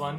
1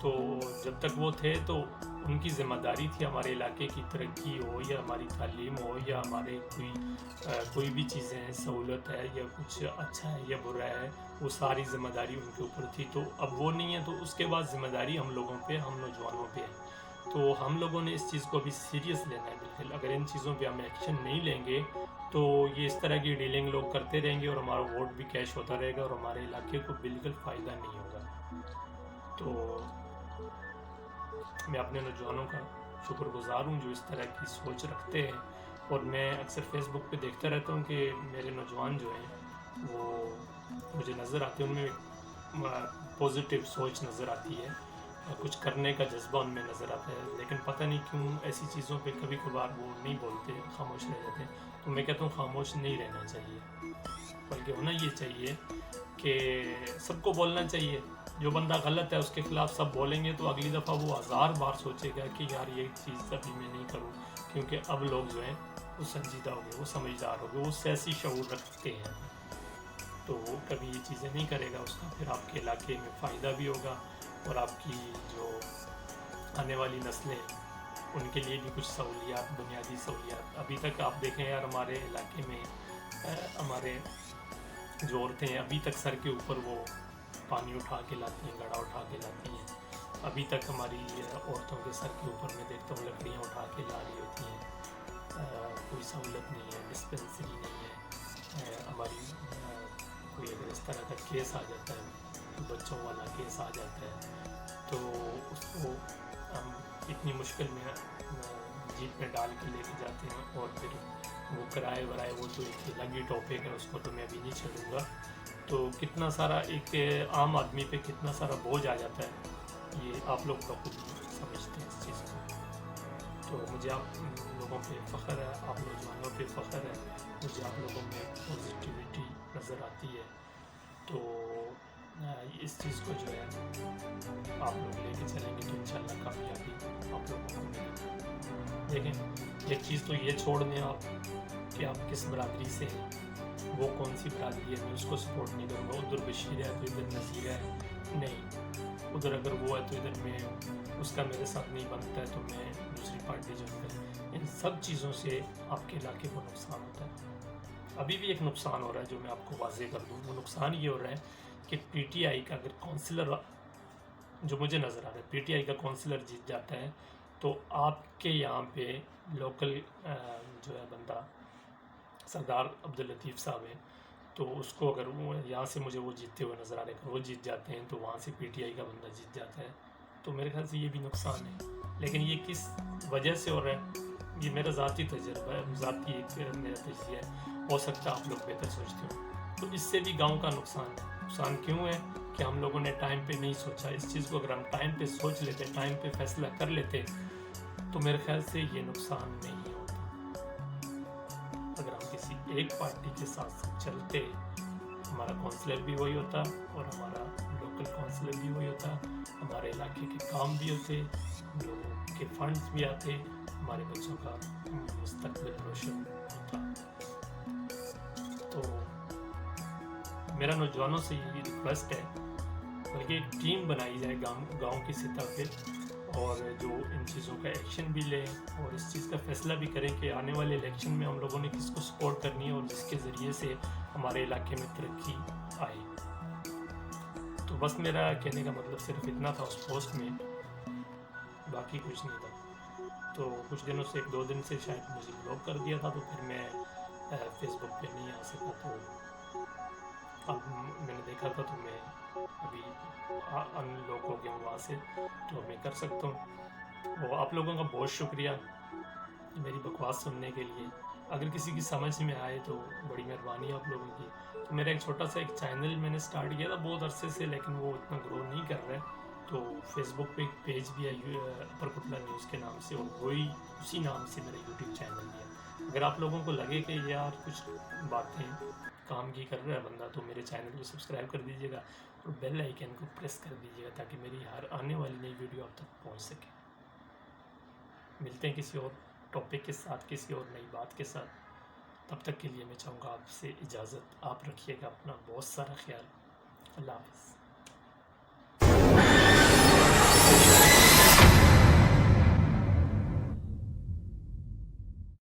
تو جب تک وہ تھے تو ان کی ذمہ داری تھی ہمارے علاقے کی ترقی ہو یا ہماری تعلیم ہو یا ہمارے کوئی بھی چیزیں ہیں، سہولت ہے یا کچھ اچھا ہے یا برا ہے، وہ ساری ذمہ داری ان کے اوپر تھی. تو اب وہ نہیں ہے، تو اس کے بعد ذمہ داری ہم لوگوں پہ، ہم نوجوانوں پہ ہے. تو ہم لوگوں نے اس چیز کو بھی سیریس لینا ہے بالکل. اگر ان چیزوں پہ ہم ایکشن نہیں لیں گے تو یہ اس طرح کی ڈیلنگ لوگ کرتے رہیں گے اور ہمارا ووٹ بھی کیش ہوتا رہے گا اور ہمارے علاقے کو بالکل فائدہ نہیں ہوگا. تو میں اپنے نوجوانوں کا شکر گزار ہوں جو اس طرح کی سوچ رکھتے ہیں، اور میں اکثر فیس بک پہ دیکھتا رہتا ہوں کہ میرے نوجوان جو ہیں وہ مجھے نظر آتے ہیں، ان میں پازیٹیو سوچ نظر آتی ہے، کچھ کرنے کا جذبہ ان میں نظر آتا ہے. لیکن پتہ نہیں کیوں ایسی چیزوں پہ کبھی کبھار وہ نہیں بولتے، خاموش رہ جاتے ہیں. تو میں کہتا ہوں خاموش نہیں رہنا چاہیے، بلکہ ہونا یہ چاہیے کہ سب کو بولنا چاہیے. جو بندہ غلط ہے اس کے خلاف سب بولیں گے تو اگلی دفعہ وہ 1000 بار سوچے گا کہ یار یہ چیز ابھی میں نہیں کروں، کیونکہ اب لوگ جو ہیں وہ سنجیدہ ہو گئے، وہ سمجھدار ہو گئے، وہ سیاسی شعور رکھتے ہیں. تو وہ کبھی یہ چیزیں نہیں کرے گا، اس کا پھر آپ کے علاقے میں فائدہ بھی ہوگا، اور آپ کی جو آنے والی نسلیں ان کے لیے بھی کچھ سہولیات، بنیادی سہولیات. ابھی تک آپ دیکھیں یار ہمارے علاقے میں ہمارے جو عورتیں ہیں ابھی تک سر کے اوپر وہ پانی اٹھا کے لاتی ہیں، گھڑا اٹھا کے لاتی ہیں. ابھی تک ہماری عورتوں کے سر کے اوپر میں دیکھتا ہوں لکڑیاں اٹھا کے لا رہی ہوتی ہیں. کوئی سہولت نہیں ہے، ڈسپنسری نہیں ہے. ہماری کوئی اگر اس طرح کا کیس آ جاتا ہے، بچوں والا کیس آ جاتا ہے، تو اس کو ہم اتنی مشکل میں جیپ میں ڈال کے لے کے جاتے ہیں، اور پھر وہ کرائے ورائے وہ تو ایک الگ ہی ٹاپک ہے، اس کو تو میں ابھی نہیں چھیڑوں گا. تو کتنا سارا ایک عام آدمی پہ کتنا سارا بوجھ آ جاتا ہے، یہ آپ لوگ تو خود سمجھتے ہیں اس چیز کو. تو مجھے آپ لوگوں پہ فخر ہے، آپ نوجوانوں پہ فخر ہے، مجھے آپ لوگوں میں پازیٹیوٹی نظر آتی ہے. تو اس چیز کو جو ہے آپ لوگ لے کے چلیں گے تو انشاءاللہ کامیابی آپ لوگوں کو ملے گی. دیکھیں ایک چیز تو یہ چھوڑ دیں آپ کہ آپ کس برادری سے ہیں، وہ کون سی برادری ہے، میں اس کو سپورٹ نہیں کروں گا. ادھر بشیر ہے تو ادھر نذیر ہے، نہیں. ادھر اگر وہ ہے تو ادھر میں اس کا میرے ساتھ نہیں بنتا ہے تو میں دوسری پارٹی جوائن کروں. ان سب چیزوں سے آپ کے علاقے کو نقصان ہوتا ہے. ابھی بھی ایک نقصان ہو رہا ہے جو میں آپ کو واضح کر دوں. وہ نقصان یہ ہو رہا ہے کہ پی ٹی آئی کا اگر کونسلر، جو مجھے نظر آ رہا ہے، پی ٹی آئی کا کونسلر جیت جاتا ہے تو آپ کے یہاں پہ لوکل جو ہے بندہ سردار عبداللطیف صاحب ہیں، تو اس کو اگر وہ یہاں سے مجھے وہ جیتتے ہوئے نظر آ رہے ہیں، اگر وہ جیت جاتے ہیں تو وہاں سے پی ٹی آئی کا بندہ جیت جاتا ہے، تو میرے خیال سے یہ بھی نقصان ہے. لیکن یہ کس وجہ سے ہو رہا ہے، یہ میرا ذاتی تجربہ ہے، ذاتی ایک میرا تجزیہ ہے. ہو سکتا ہے آپ لوگ بہتر سوچتے ہو. تو اس سے بھی گاؤں کا نقصان ہے. نقصان کیوں ہے کہ ہم لوگوں نے ٹائم پہ نہیں سوچا اس چیز کو. اگر ہم ٹائم پہ سوچ لیتے، ٹائم پہ فیصلہ کر لیتے تو میرے خیال سے یہ نقصان نہیں ہوتا. اگر ہم کسی ایک پارٹی کے ساتھ چلتے، ہمارا کونسلر بھی وہی ہوتا اور ہمارا لوکل کونسلر بھی وہی ہوتا، ہمارے علاقے کے کام بھی ہوتے، ہم لوگوں کے فنڈز بھی آتے، ہمارے بچوں کا مستقبل روشن ہوتا. تو میرا نوجوانوں سے یہ ریکویسٹ ہے بلکہ ایک ٹیم بنائی جائے گاؤں کی سطح پہ، اور جو ان چیزوں کا ایکشن بھی لیں اور اس چیز کا فیصلہ بھی کریں کہ آنے والے الیکشن میں ہم لوگوں نے کس کو سپورٹ کرنی ہے اور جس کے ذریعے سے ہمارے علاقے میں ترقی آئے. تو بس میرا کہنے کا مطلب صرف اتنا تھا اس پوسٹ میں، باقی کچھ نہیں تھا. تو کچھ دنوں سے، 1-2 دن سے شاید مجھے بلاک کر دیا تھا، تو پھر میں فیس بک پہ نہیں آ سکا. تو اب میں نے دیکھا تھا تو میں ابھی ان لوگ ہو گیا ہوں وہاں سے، تو میں کر سکتا ہوں. وہ آپ لوگوں کا بہت شکریہ میری بکواس سننے کے لیے. اگر کسی کی سمجھ میں آئے تو بڑی مہربانی آپ لوگوں کی. تو میرا ایک چھوٹا سا ایک چینل میں نے سٹارٹ کیا تھا بہت عرصے سے، لیکن وہ اتنا گرو نہیں کر رہا ہے. تو فیس بک پہ ایک پیج بھی ہے اپر کٹلہ نیوز کے نام سے، اور وہی اسی نام سے میرا یوٹیوب چینل بھی ہے. اگر آپ لوگوں کو لگے کہ یار کچھ باتیں کام کی کر رہا ہے بندہ تو میرے چینل کو سبسکرائب کر دیجیے گا اور بیل آئیکن کو پریس کر دیجیے گا تاکہ میری ہر آنے والی نئی ویڈیو آپ تک پہنچ سکے. ملتے ہیں کسی اور ٹاپک کے ساتھ، کسی اور نئی بات کے ساتھ. تب تک کے لیے میں چاہوں گا آپ سے اجازت. آپ رکھیے گا اپنا بہت سارا خیال. اللہ حافظ.